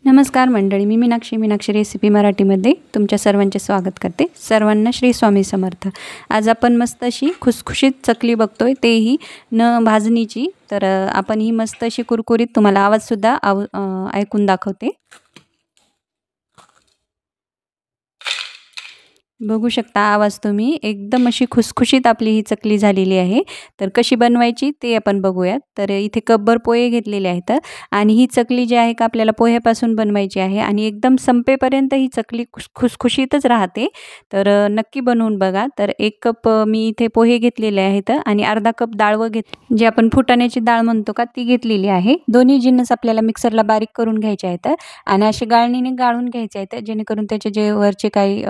नमस्कार मंडळी, मी मीनाक्षी रेसिपी मराठीमध्ये तुमच्या सर्वांचे स्वागत करते. सर्वांना श्री स्वामी समर्थ. आज आपण मस्त अशी खुसखुशीत चकली बघतोय, तेही न भाजणीची. तर आपण ही मस्त अशी कुरकुरीत, तुम्हाला आवाजसुद्धा ऐकून दाखवते. बघू शकता आवाज तुम्ही. एकदम अशी खुसखुशीत आपली ही चकली झालेली आहे. तर कशी बनवायची ते आपण बघूयात. तर इथे कपभर पोहे घेतलेले आहेत आणि ही चकली जी आहे का आपल्याला पोह्यापासून बनवायची आहे आणि एकदम संपेपर्यंत ही चकली खुसखुशीतच राहते. तर नक्की बनवून बघा. तर 1 कप मी इथे पोहे घेतलेले आहेत आणि अर्धा कप डाळ जे आपण फुटाण्याची डाळ म्हणतो का, ती घेतलेली आहे. दोन्ही जिन्नस आपल्याला मिक्सरला बारीक करून घ्यायचे आहेत आणि असे गाळणीने गाळून घ्यायचे आहेत, जेणेकरून त्याचे जे वरचे काही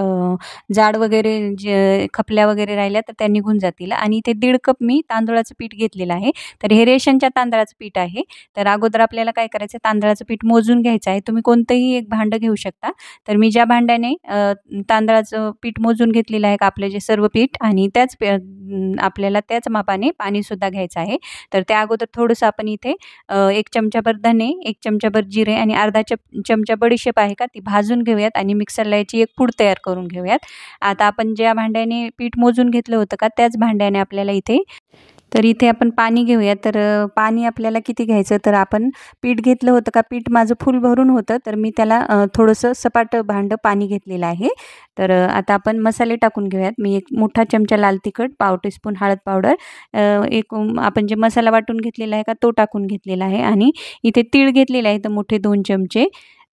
जाड वगैरे जे खपल्या वगैरे राहिल्या तर त्या निघून जातील. आणि इथे 1.5 कप मी तांदूळाचं पीठ घेतलेलं आहे. तर हे रेशनच्या तांदळाचं पीठ आहे. तर अगोदर आपल्याला काय करायचं, तांदळाचं पीठ मोजून घ्यायचं आहे. तुम्ही कोणतंही एक भांडं घेऊ शकता. तर मी ज्या भांड्याने तांदळाचं पीठ मोजून घेतलेलं आहे का, आपलं जे सर्व पीठ, आणि आपल्याला त्याच मापाने पाणीसुद्धा घ्यायचं आहे. तर त्या अगोदर थोडंसं आपण इथे 1 चमचाभर धने, 1 चमचाभर जिरे आणि अर्धा चमचा बडीशेप आहे का, ती भाजून घेऊयात आणि मिक्सरला याची एक पूड तयार करून घेऊयात. आता आपण ज्या भांड्याने पीठ मोजून घेतलं होतं का, त्याच भांड्याने आपल्याला इथे आपण पाणी घेऊया. तर पाणी आपल्याला किती घ्यायचं, तर आपण पीठ घेतलं होतं का, पीठ माझं फुल भरून होतं, तर मी त्याला थोडंसं सपाट भांडं पाणी घेतलेलं आहे. तर आता आपण मसाले टाकून घेऊयात. मी 1 मोठा चमचा लाल तिखट, पाव टीस्पून हळद पावडर, आपण जे मसाला वाटून घेतलेला आहे का, तो टाकून घेतलेला आहे. आणि इथे तीळ घेतलेले आहेत मोठे 2 चमचे.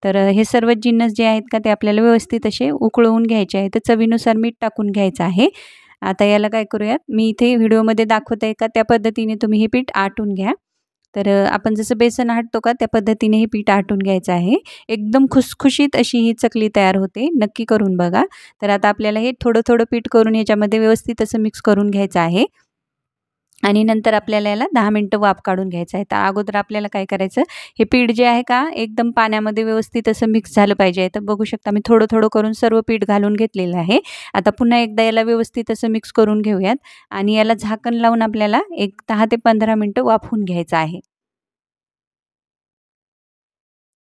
तर हे सर्व जिन्नस जे आहेत का, ते आपल्याला व्यवस्थित असे उकळवून घ्यायचे आहेत. तर चवीनुसार मीठ टाकून घ्यायचं आहे. आता याला काय करूयात, मी इथे व्हिडिओमध्ये दाखवत आहे का, त्या पद्धतीने तुम्ही हे पीठ आटून घ्या. तर आपण जसं बेसन आटतो का, त्या पद्धतीने हे पीठ आटून घ्यायचं आहे. एकदम खुसखुशीत अशी ही चकली तयार होते. नक्की करून बघा. तर आता आपल्याला हे थोडं पीठ करून याच्यामध्ये व्यवस्थित असं मिक्स करून घ्यायचं आहे. आणि नंतर आपल्याला याला 10 मिनिटं वाफ काढून घ्यायचं आहे. तर अगोदर आपल्याला काय करायचं, हे पीठ जे आहे का, एकदम पाण्यामध्ये व्यवस्थित असं मिक्स झालं पाहिजे. तर बघू शकता मी थोडं करून सर्व पीठ घालून घेतलेलं आहे. आता पुन्हा एकदा याला व्यवस्थित असं मिक्स करून घेऊयात आणि याला झाकण लावून आपल्याला एक 10 ते 15 मिनिटं वाफवून घ्यायचं आहे.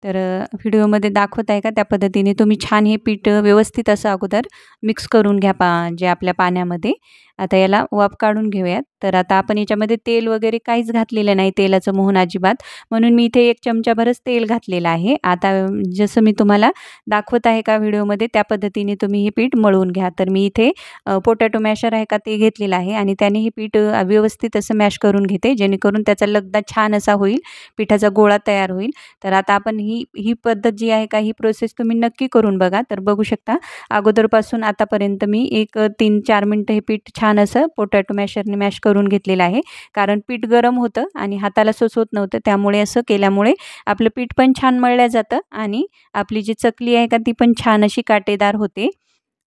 तर व्हिडिओमध्ये दाखवत आहे का, त्या पद्धतीने तुम्ही छान हे पीठ व्यवस्थित असं अगोदर मिक्स करून घ्या जे आपल्या पाण्यामध्ये. आता याला वाफ काढून घेऊयात. तर आता आपण याच्यामध्ये तेल वगैरे काहीच घातलेलं नाही, तेलाचं मोहन अजिबात. म्हणून मी इथे 1 चमचाभरच तेल घातलेलं आहे. आता जसं मी तुम्हाला दाखवत आहे का व्हिडिओमध्ये, त्या पद्धतीने तुम्ही हे पीठ मळून घ्या. तर मी इथे पोटॅटो मॅशर आहे का, ते घेतलेलं आहे आणि त्याने हे पीठ व्यवस्थित असं मॅश करून घेते, जेणेकरून त्याचा लगदा छान असा होईल, पिठाचा गोळा तयार होईल. तर आता आपण ही पद्धत जी आहे का, ही प्रोसेस तुम्ही नक्की करून बघा. तर बघू शकता अगोदरपासून आतापर्यंत मी 3-4 मिनिटं हे पीठ छान असं पोटॅटो मॅशरने मॅश करून घेतलेलं आहे. कारण पीठ गरम होतं आणि हाताला सोसत नव्हतं, त्यामुळे असं केल्यामुळे आपलं पीठ पण छान मळलं जातं आणि आपली जी चकली आहे का, ती पण छान अशी काटेदार होते.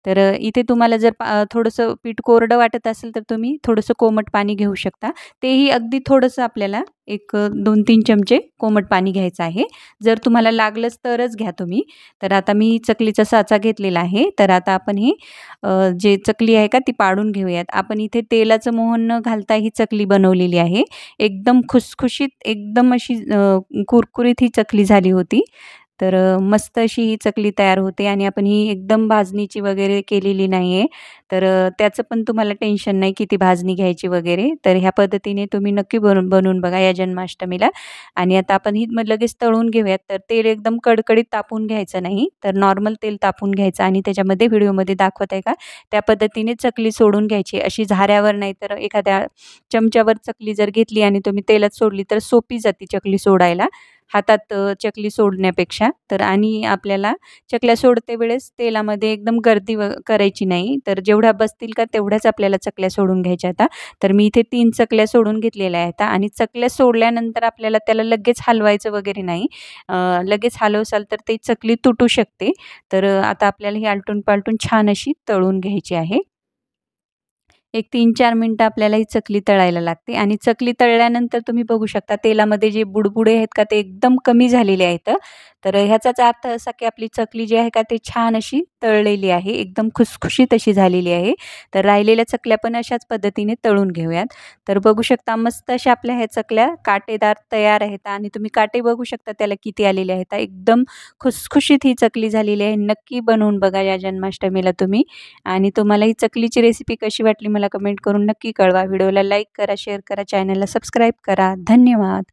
तर इथे तुम्हाला जर थोडंसं पीठ कोरडं वाटत असेल, तर तुम्ही थोडंसं कोमट पाणी घेऊ शकता. तेही अगदी थोडंसं आपल्याला 2-3 चमचे कोमट पाणी घ्यायचं आहे. जर तुम्हाला लागलंच तरच घ्या तुम्ही. तर आता मी चकलीचा साचा घेतलेला आहे. तर आता आपण जे चकली आहे का, ती पाडून घेऊयात. आपण इथे तेलाचं मोहन न घालता ही चकली बनवलेली आहे. एकदम खुसखुशीत, एकदम अशी कुरकुरीत ही चकली झाली होती. तर मस्त अशी ही चकली तयार होते आणि आपण ही एकदम भाजणीची वगैरे केलेली नाही आहे. तर त्याचं पण तुम्हाला टेन्शन नाही किती भाजणी घ्यायची वगैरे. तर ह्या पद्धतीने तुम्ही नक्की बनवून बघा या जन्माष्टमीला. आणि आता आपण ही मग लगेच तळून घेऊयात. तर तेल एकदम कडकडीत तापवून घ्यायचं नाही, तर नॉर्मल तेल तापवून घ्यायचं आणि त्याच्यामध्ये व्हिडिओमध्ये दाखवत आहे का, त्या पद्धतीने चकली सोडून घ्यायची. अशी झाऱ्यावर नाही तर एखाद्या चमच्यावर चकली जर घेतली आणि तुम्ही तेलात सोडली, तर सोपी जाते चकली सोडायला, हातात चकली सोडण्यापेक्षा. तर आणि आपल्याला चकल्या सोडते वेळेस तेलामध्ये एकदम गर्दी करायची नाही. तर जेवढ्या बसतील का, तेवढ्याच आपल्याला चकल्या सोडून घ्यायच्या आता. तर मी इथे 3 चकल्या सोडून घेतलेल्या आहेत आणि चकल्या सोडल्यानंतर आपल्याला त्याला लगेच हलवायचं वगैरे नाही. लगेच हलवसाल तर ती चकली तुटू शकते. तर आता आपल्याला ही आलटून-पालटून छान अशी तळून घ्यायची आहे. एक 3-4 मिनिटं आपल्याला ही चकली तळायला लागते आणि चकली तळल्यानंतर तुम्ही बघू शकता तेलामध्ये जे बुडबुडे आहेत का ते एकदम कमी झालेले आहेत. तर ह्याचाच अर्थ असा की आपली चकली जी आहे का ते छान अशी तळलेली आहे, एकदम खुसखुशीत अशी झालेली आहे. तर राहिलेल्या चकल्या पण अशाच पद्धतीने तळून घेऊयात. तर बघू शकता मस्त अशा आपल्या ह्या चकल्या काटेदार तयार आहेत आणि तुम्ही काटे बघू शकता त्याला किती आलेले आहेत. एकदम खुसखुशीत ही चकली झालेली आहे. नक्की बनवून बघा या जन्माष्टमीला तुम्ही. आणि तुम्हाला ही चकलीची रेसिपी कशी वाटली मला कमेंट करून नक्की कळवा. व्हिडिओला लाईक करा, शेअर करा, चॅनलला सबस्क्राईब करा. धन्यवाद.